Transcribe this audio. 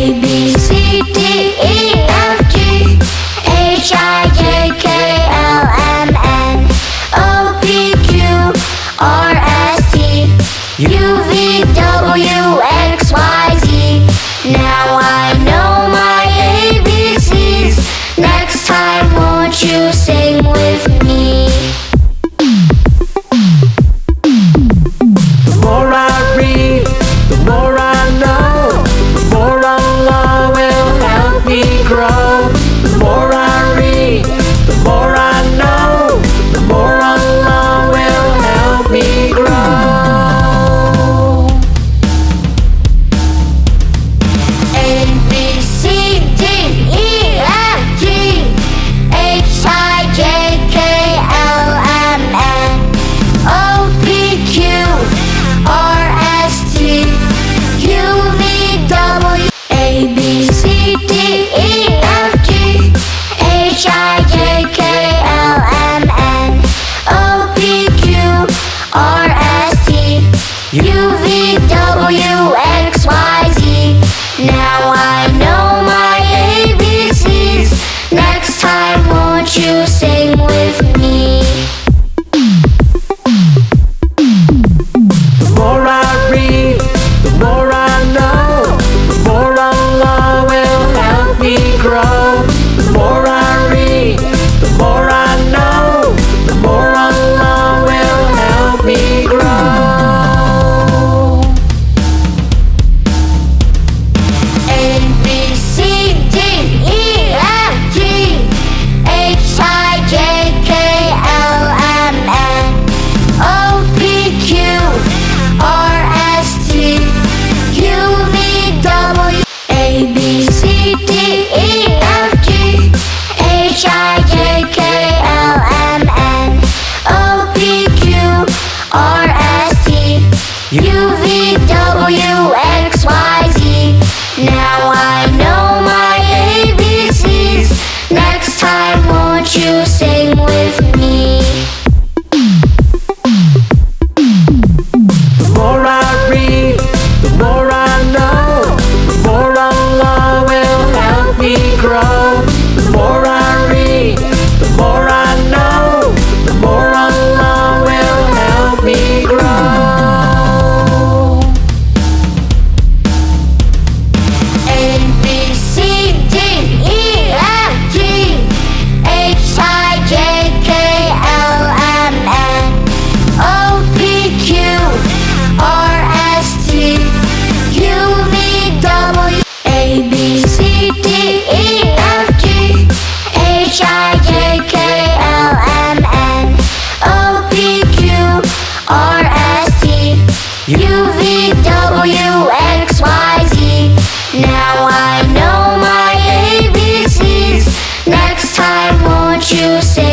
A B C D E F G H I J K L M N O P Q R S T U V W X Y Z. Now I know my ABCs. Next time won't you sing with me? The more I read, the more I know. The more Allah will help me grow. The more I read, the more I know. The more Allah will help me grow. A B C D E F G H I J K L M N O P Q R S T U V W. A B C D E F G H I J K L M N O P Q R S T U V W X Y Z. Now I know my ABCs. Next time won't you sing with me? The more I read, the more I know. The more Allah will help me grow. The more I read, the more I know. The more Allah will help me grow. A B C D E F G H I J K L M N O P Q R S T U V W. A B C D E F G H I J K L M N O P Q R S T U V W X Y Z. Now I know my ABCs. Next time won't you sing with me? The more I read, the more I know. The more Allah will help me grow. The more I read, the more I know. The more Allah will help me grow. A B C D E F G H I J K L M N O P Q R S T U V W. A B C D E F G H I J K L M N O P Q R S T U V W X Y Z. Now I know my ABCs. Next time won't you sing